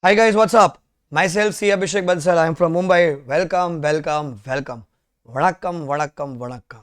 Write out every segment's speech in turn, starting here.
Hi guys, what's up? Myself C. Abhishek Bansal. I'm from Mumbai. Welcome, welcome, welcome. वड़क्कम वड़क्कम वड़क्कम.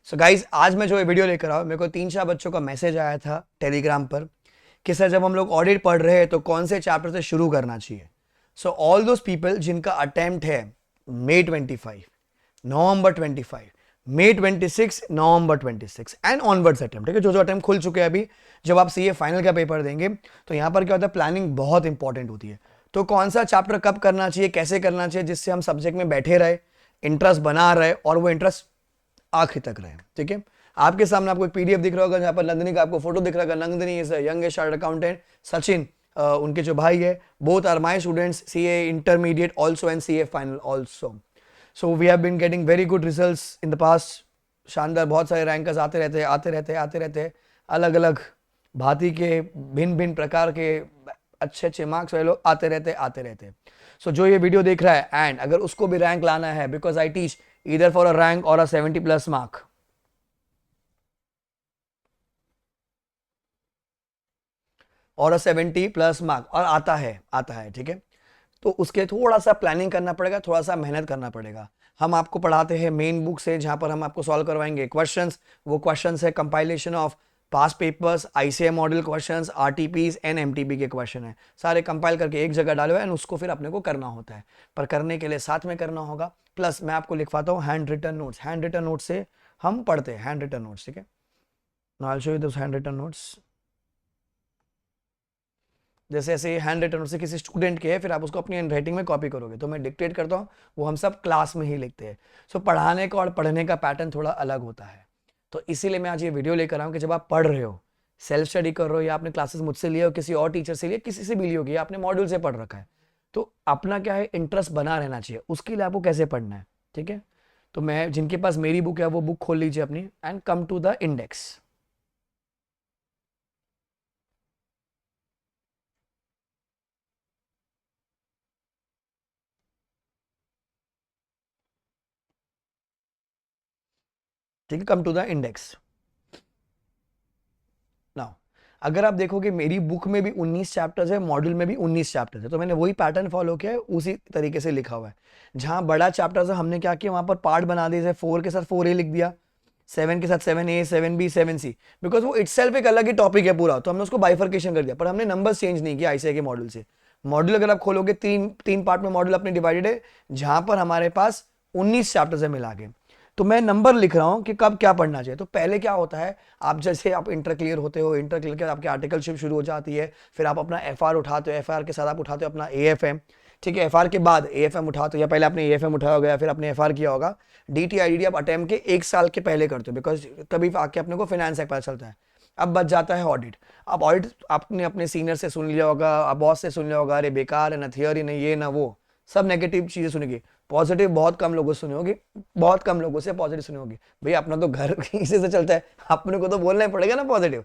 So guys आज मैं जो ये वीडियो लेकर आया मेरे को 3-4 बच्चों का मैसेज आया था टेलीग्राम पर कि सर जब हम लोग ऑडिट पढ़ रहे हैं तो कौन से चैप्टर से शुरू करना चाहिए. सो ऑल दोज पीपल जिनका अटेम्प्ट है May 25, November 25, May 26, November 26 and onwards attempt. ठीक है, जो अटेम्प्ट खुल चुके हैं अभी. जब आप सीए फाइनल का पेपर देंगे तो यहाँ पर क्या होता है, प्लानिंग बहुत इंपॉर्टेंट होती है. तो कौन सा चैप्टर कब करना चाहिए, कैसे करना चाहिए, जिससे हम सब्जेक्ट में बैठे रहे, इंटरेस्ट बना रहे और वो इंटरेस्ट आखिर तक रहे. ठीक है, आपके सामने आपको एक पीडीएफ दिख रहा होगा जहां पर नंदिनी का आपको फोटो दिख रहा होगा. Nandini is young chartered accountant. Sachin उनके जो भाई है, both are my students, CA intermediate also and CA final also. So we have been getting very good results in the past. शानदार, बहुत सारे रैंकर्स आते रहते हैं अलग अलग भांति के, भिन्न भिन्न प्रकार के अच्छे अच्छे मार्क्स वाले लोग आते रहते. सो जो ये वीडियो देख रहा है एंड अगर उसको भी रैंक लाना है, because I teach either for a rank or a 70 plus mark, और 70 प्लस मार्क और आता है. ठीक है, तो उसके थोड़ा सा प्लानिंग करना पड़ेगा, थोड़ा सा मेहनत करना पड़ेगा. हम आपको पढ़ाते हैं मेन बुक से, जहां पर हम आपको सॉल्व करवाएंगे क्वेश्चंस. वो क्वेश्चंस है compilation of pass papers, ICI model questions, RTPs and MTB के क्वेश्चन है. सारे कंपाइल करके एक जगह डाले हुए एंड उसको फिर अपने को करना होता है. पर करने के लिए साथ में करना होगा. प्लस मैं आपको लिखवाता हूँ hand written notes. Hand written notes से हम पढ़ते हैं हैंड रिटन नोट्स. ठीक है, now I will show you this hand written notes. जैसे ऐसे हैंड रिटन से किसी स्टूडेंट के है, फिर आप उसको अपनी हैंड राइटिंग में कॉपी करोगे. तो मैं डिक्टेट करता हूँ, वो हम सब क्लास में ही लिखते हैं. सो पढ़ाने का और पढ़ने का पैटर्न थोड़ा अलग होता है. तो इसीलिए मैं आज ये वीडियो लेकर आऊँ कि जब आप पढ़ रहे हो, सेल्फ स्टडी कर रहे हो, या आपने क्लासेस मुझसे लिए हो, किसी और टीचर से लिए, किसी से भी ली होगी, आपने मॉड्यूल से पढ़ रखा है, तो अपना क्या है, इंटरेस्ट बना रहना चाहिए. उसके लिए आपको कैसे पढ़ना है. ठीक है, तो मैं जिनके पास मेरी बुक है वो बुक खोल लीजिए अपनी and come to the index. ठीक है, come to the index. Now अगर आप देखोगे मेरी बुक में भी 19 चैप्टर्स है, मॉड्यूल में भी 19 चैप्टर्स है, तो मैंने वही पैटर्न फॉलो किया है, उसी तरीके से लिखा हुआ है. जहां बड़ा चैप्टर्स है हमने क्या किया, वहां पर पार्ट बना दिए. जैसे 4 के साथ 4A लिख दिया, 7 के साथ 7A, 7B, 7C, बिकॉज वो इटसेल्फ एक अलग ही टॉपिक है पूरा, तो हमने उसको बाइफर्केशन कर दिया. पर हमने नंबर चेंज नहीं किया आईसीआई के मॉड्यूल से. मॉड्यूल अगर आप खोलोगे, तीन तीन पार्ट में मॉड्यूल अपने डिवाइडेड है, जहां पर हमारे पास 19 चैप्टर्स है मिला के. तो मैं नंबर लिख रहा हूं कि कब क्या पढ़ना चाहिए. तो पहले क्या होता है, आप जैसे आप इंटर क्लियर होते हो, इंटर क्लियर के आपकी आर्टिकलशिप शुरू हो जाती है, फिर आप अपना एफआर उठाते हो, एफआर के साथ आप उठाते हो अपना एएफएम. ठीक है, एफआर के बाद एएफएम उठाते हो, या पहले आपने एएफएम उठाया होगा या फिर आपने एफआर किया होगा. डीटीआईडी आप अटेम्प्ट के 1 साल के पहले करते हो, बिकॉज तभी आके अपने को फाइनेंस एक्ट पता चलता है. अब बच जाता है ऑडिट. अब ऑडिट आपने अपने सीनियर से सुन लिया होगा, बॉस से सुन लिया होगा, अरे बेकार है ना, थियोरी नहीं, ये ना वो, सब नेगेटिव चीजें सुनेगी. पॉजिटिव बहुत कम लोगों से सुनी होगी, बहुत कम लोगों से पॉजिटिव सुनी होगी. भैया अपना तो घर इसी से चलता है, अपने को तो बोलना ही पड़ेगा ना पॉजिटिव.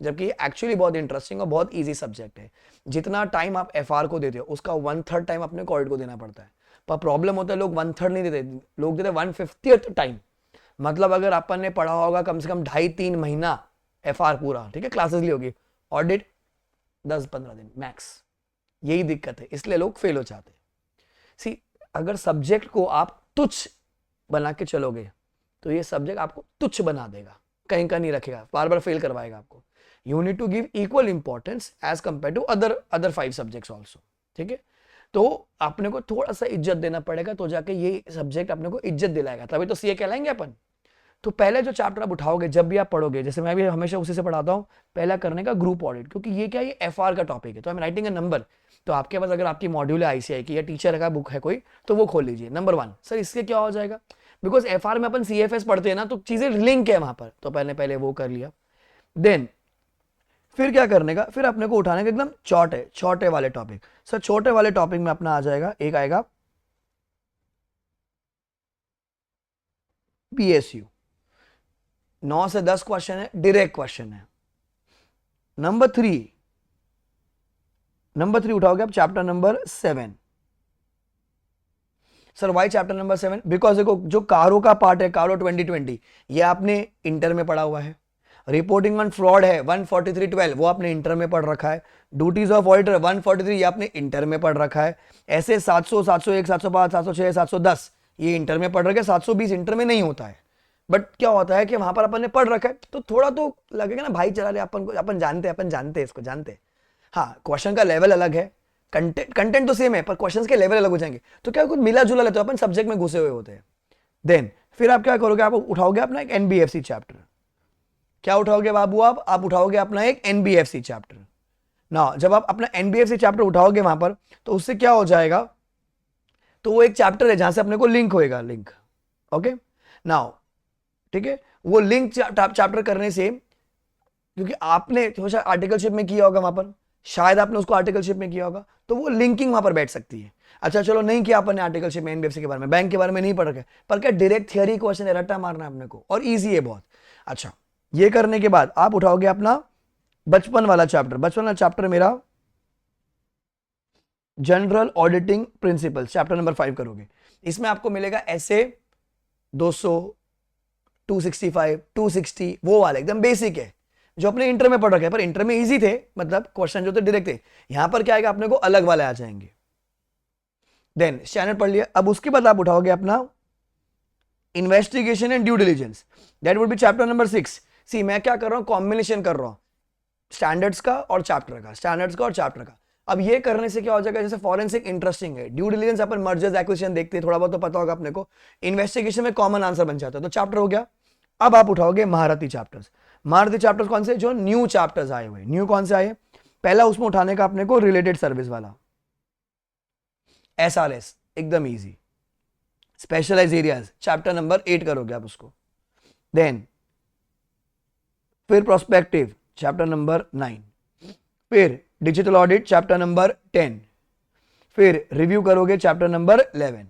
जबकि एक्चुअली बहुत इंटरेस्टिंग और बहुत इजी सब्जेक्ट है. जितना टाइम आप एफआर को देते हो, उसका 1/3 टाइम अपने को ऑडिट को देना पड़ता है. पर प्रॉब्लम होता है, लोग 1/3 नहीं देते, लोग देते 1/50 टाइम. मतलब अगर अपन ने पढ़ा होगा कम से कम 2.5-3 महीना एफआर पूरा, ठीक है, क्लासेस ली होगी, ऑडिट 10-15 दिन मैक्स. यही दिक्कत है, इसलिए लोग फेल हो जाते हैं. सी, अगर सब्जेक्ट को आप तुच्छ बना के चलोगे तो ये सब्जेक्ट आपको तुच्छ बना देगा, कहीं का नहीं रखेगा, बार बार फेल करवाएगा आपको. You need to give equal importance as compare to other 5 subjects also. ठीक है, तो अपने को थोड़ा सा इज्जत देना पड़ेगा, तो जाके ये सब्जेक्ट अपने को इज्जत दिलाएगा, तभी तो सीए कहलाएंगे अपन. तो पहले जो चैप्टर आप उठाओगे, जब भी आप पढ़ोगे, जैसे मैं भी हमेशा उसी से पढ़ाता हूँ, पहला करने का ग्रुप ऑडिट, क्योंकि ये क्या, ये एफआर का टॉपिक है. तो I am writing a number. तो आपके पास अगर आपकी मॉड्यूल है आईसीआई की, या टीचर का बुक है कोई, तो वो खोल लीजिए. नंबर 1, सर इससे क्या हो जाएगा, बिकॉज एफआर में अपन सीएफएस पढ़ते हैं ना, तो चीजें लिंक है वहां पर, तो पहले पहले वो कर लिया. देन फिर क्या करने का, फिर अपने को उठाने का एकदम छोटे वाले टॉपिक. सर छोटे वाले टॉपिक में अपना आ जाएगा, एक आएगा पीएसयू. 9 से 10 क्वेश्चन है, डायरेक्ट क्वेश्चन है. नंबर 3 उठाओगे आप chapter number 7. Sir why chapter number 7, because देखो जो कारो का पार्ट है, कारो 2020, ये आपने इंटर में पढ़ा हुआ है. रिपोर्टिंग ऑन फ्रॉड है 14312, वो आपने इंटर में पढ़ रखा है। ड्यूटीज ऑफ ऑडिटर 143, ये आपने इंटर में पढ़ रखा है। ऐसे 700, 701, 705, 706, 710 ये इंटर में पढ़ रखा है। 720 इंटर में नहीं होता है, बट क्या होता है कि वहां पर अपन ने पढ़ रखा है तो थोड़ा तो लगेगा ना भाई चला ले, अपन को अपन जानते हैं इसको जानते हैं। हाँ, क्वेश्चन का लेवल अलग है, कंटेंट तो सेम है पर क्वेश्चंस के लेवल अलग हो जाएंगे, तो क्या कुछ मिला जुला लेते हो, अपन सब्जेक्ट में घुसे हुए होते हैं। देन फिर आप क्या करोगे, आप उठाओगे अपना एक एनबीएफसी चैप्टर। क्या उठाओगे बाबू, आप उठाओगे अपना एक एनबीएफसी चैप्टर ना। जब आप अपना एनबीएफसी चैप्टर उठाओगे वहां पर, तो उससे क्या हो जाएगा, तो वो एक चैप्टर है जहां से अपने को लिंक होएगा, लिंक। ओके नाउ, ठीक है, वो लिंक चैप्टर करने से, क्योंकि आपने हमेशा आर्टिकलशिप में किया होगा वहां पर, शायद आपने उसको आर्टिकलशिप में किया होगा, तो वो लिंकिंग वहां पर बैठ सकती है। अच्छा चलो नहीं किया अपन ने आर्टिकलशिप में, एनबीएफसी के बारे में, बैंक के बारे में नहीं पढ़ रखे, पर क्या डायरेक्ट थियरी क्वेश्चन है, रट्टा मारना है अपने को, और इजी है बहुत। अच्छा, ये करने के बाद आप उठाओगे अपना बचपन वाला चैप्टर। बचपन वाला चैप्टर मेरा general auditing principles, chapter number 5 करोगे। इसमें आपको मिलेगा ऐसे 200, 265, 260, वो वाले एकदम बेसिक है जो अपने इंटर में पढ़ रखे हैं, पर इंटर में इजी थे, मतलब क्वेश्चन जो थे डायरेक्ट थे। यहां पर क्या आएगा, अपने को अलग वाले आ जाएंगे। देन स्टैंडर्ड पढ़ लिया, अब उसके बाद आप उठाओगे अपना investigation and due diligence, that would be chapter number 6। सी मैं क्या कर रहा हूं, कॉम्बिनेशन कर रहा हूं स्टैंडर्ड्स का और चैप्टर का, स्टैंडर्ड्स का और चैप्टर का। अब ये करने से क्या हो जाएगा, जैसे फॉरेंसिक इंटरेस्टिंग है, ड्यू डिलीजेंस अपन मर्जर्स एक्विजिशन देखते हैं, थोड़ा बहुत तो पता होगा अपने को, इन्वेस्टिगेशन में कॉमन आंसर बन जाता है, तो चैप्टर हो गया। अब आप उठाओगे महारथी चैप्टर्स। महारथी चैप्टर्स कौन से, जो न्यू चैप्टर्स आए हुए, न्यू कौन से आए, पहला उसमें उठाने का अपने को रिलेटेड सर्विस वाला, एसआरएस, एकदम easy. Specialise areas chapter number 8 करोगे आप उसको। देन फिर प्रोस्पेक्टिव चैप्टर नंबर 9, फिर डिजिटल ऑडिट चैप्टर नंबर 10, फिर रिव्यू करोगे चैप्टर नंबर 11।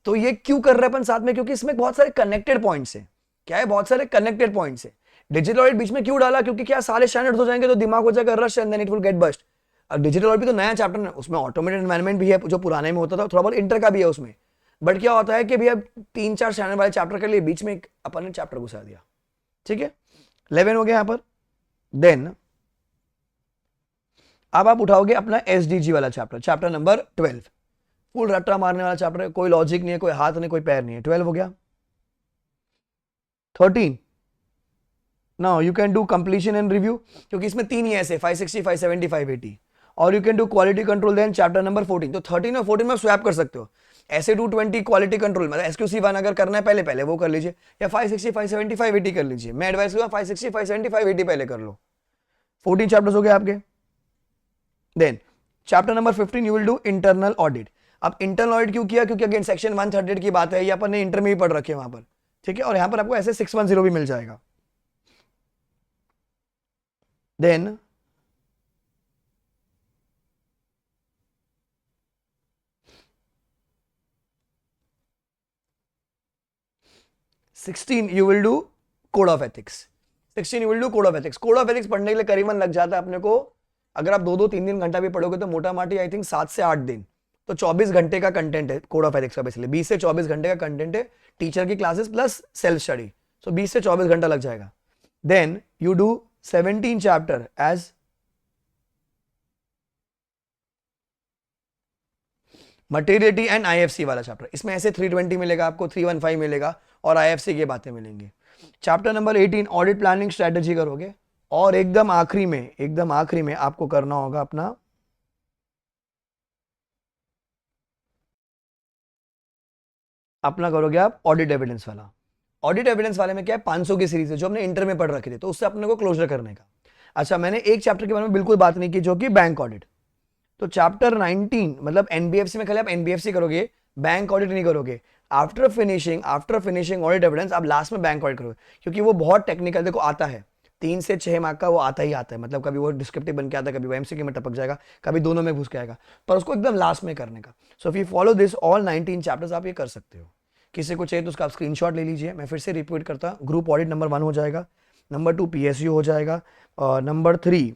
तो ये क्यों कर रहे हैं अपन साथ में, क्योंकि इसमें बहुत सारे कनेक्टेड पॉइंट्स है। क्या है, बहुत सारे कनेक्टेड पॉइंट्स है। डिजिटल ऑडिट बीच में क्यों डाला, क्योंकि क्या सारे स्टैंडर्ड्स हो जाएंगे तो दिमाग हो जाएगा rush and then it will get bust. अब डिजिटल ऑडिट भी तो नया चैप्टर है, उसमें ऑटोमेटेड एनवायरनमेंट भी है जो पुराने में होता था, थोड़ा बहुत इंटर का भी है उसमें, बट क्या होता है कि भैया 3-4 स्टैंडर्ड वाले चैप्टर के लिए बीच में अपन ने चैप्टर घुसा दिया। ठीक है, 11 हो गया यहां पर। देन अब आप उठाओगे अपना एसडीजी वाला चैप्टर, चैप्टर नंबर 12, फुल रट्टा मारने वाला चैप्टर है, कोई लॉजिक नहीं है, कोई हाथ नहीं, कोई पैर नहीं है। 12 हो गया। 13, now you can do completion and review, क्योंकि इसमें 3 ही ऐसे 560, 570, 580, और you can do quality control then chapter number 14। तो 13 और 14 में स्वैप कर सकते हो, ऐसे 220 क्वालिटी कंट्रोल, मतलब SQC1 अगर करना है पहले पहले वो कर लीजिए, या 560, 570, 580 कर लीजिए। मैं एडवाइस करूंगा 560, 570, 580 पहले कर लो। 14 चैप्टर्स हो गए आपके। Then chapter number 15 you will do internal audit. अब इंटरनल ऑडिट क्यों किया, क्योंकि अगेन सेक्शन 138 की बात है, ये अपन ने इंटर में ही पढ़ रखे वहां पर। ठीक है, और यहां पर आपको ऐसे 610 भी मिल जाएगा। Then sixteen you will do code of ethics. 16 you will do code of ethics. Code of ethics पढ़ने के लिए करीबन लग जाता है अपने को, अगर आप 2-2, 3 घंटा भी पढ़ोगे तो मोटा माटी आई थिंक 7 से 8 दिन, तो 24 घंटे का कंटेंट है कोड ऑफ एथिक्स का, बेसिकली 20 से 24 घंटे का कंटेंट है, टीचर की classes plus self study, so 20 से 24 घंटा लग जाएगा। Then you do 17 chapter as materiality and IFC वाला चैप्टर, इसमें ऐसे 320 मिलेगा आपको, 315 मिलेगा, और आईएफसी की बातें मिलेंगी। Chapter number 18 audit planning strategy करोगे, और एकदम आखिरी में आपको करना होगा अपना करोगे आप ऑडिट एविडेंस वाला। ऑडिट एविडेंस वाले में क्या है, 500 की सीरीज है जो हमने इंटर में पढ़ रखी थी, तो उससे अपने को क्लोजर करने का। अच्छा, मैंने एक चैप्टर के बारे में बिल्कुल बात नहीं की जो कि बैंक ऑडिट, तो चैप्टर 19 मतलब एनबीएफसी में खाली आप एनबीएफसी करोगे, बैंक ऑडिट नहीं करोगे। आफ्टर फिनिशिंग ऑडिट एविडेंस आप लास्ट में बैंक ऑडिट करोगे, क्योंकि वो बहुत टेक्निकल, देखो आता है 3 से 6 मार्क का, वो आता ही आता है, मतलब कभी वो डिस्क्रिप्टिव बन के आता है, कभी वो एमसीक्यू में टपक जाएगा, कभी दोनों में घुस के आएगा, पर उसको एकदम लास्ट में करने का। So if you follow this all 19 chapters आप ये कर सकते हो। किसी को चाहिए तो उसका आप स्क्रीनशॉट ले लीजिए। मैं फिर से रिपीट करता, ग्रुप ऑडिट नंबर 1 हो जाएगा, नंबर 2 पीएसयू हो जाएगा, और नंबर 3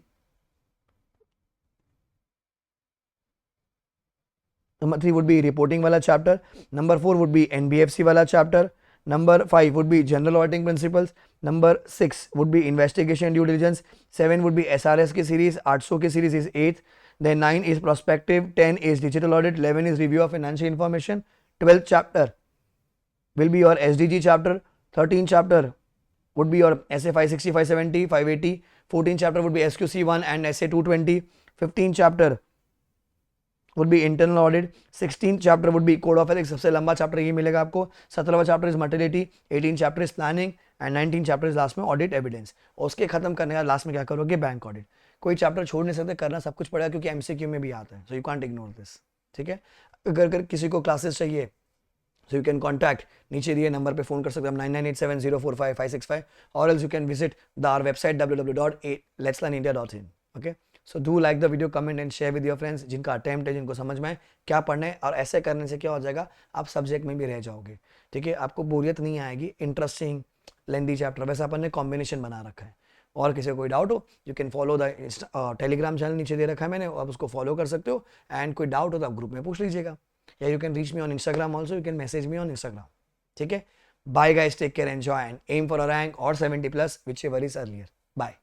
वुड बी रिपोर्टिंग वाला chapter, number 4 would be NBFC वाला chapter, Number 5 would be general auditing principles. Number 6 would be investigation due diligence. 7 would be SRS की series. 800 की series is 8th. Then 9 is prospective. 10 is digital audit. 11 is review of financial information. 12th chapter will be your SDG chapter. 13th chapter would be your SA 560, 570, 580. 14th chapter would be SQC1 and SA 220. 15th chapter would be internal audit. 16th chapter would be code of ethics. सबसे लंबा chapter ये मिलेगा आपको. 17वां chapter is materiality. 18th chapter is planning and 19th chapter is last में audit evidence. उसके खत्म करने का लास्ट में क्या करोगे, बैंक ऑडिट. कोई चैप्टर छोड़ नहीं सकते, करना सब कुछ पड़ेगा क्योंकि एमसीक्यू में भी आता है. So you can't ignore this. ठीक है. अगर किसी को क्लासेस चाहिए so you can contact नीचे दिए नंबर पे फोन कर सकते हैं 9987045565 or else you can visit our website www.letslearnindia.in. okay, so do like the video, comment and share with your friends जिनका अटेम्प्ट है, जिनको समझ में आए क्या पढ़ना है. और ऐसे करने से क्या हो जाएगा, आप सब्जेक्ट में भी रह जाओगे. ठीक है, आपको बोरियत नहीं आएगी. इंटरेस्टिंग लेंदी चैप्टर, वैसे अपन ने कॉम्बिनेशन बना रखा है. और किसी को कोई डाउट हो, you can follow the Telegram channel नीचे दे रखा है मैंने, आप उसको फॉलो कर सकते हो. एंड कोई डाउट हो तो आप ग्रुप में पूछ लीजिएगा, या you can reach me on Instagram also, you can message me on Instagram. ठीक है. Bye guys, take care, enjoy and aim for a rank और 70+ whichever is earlier. बाय.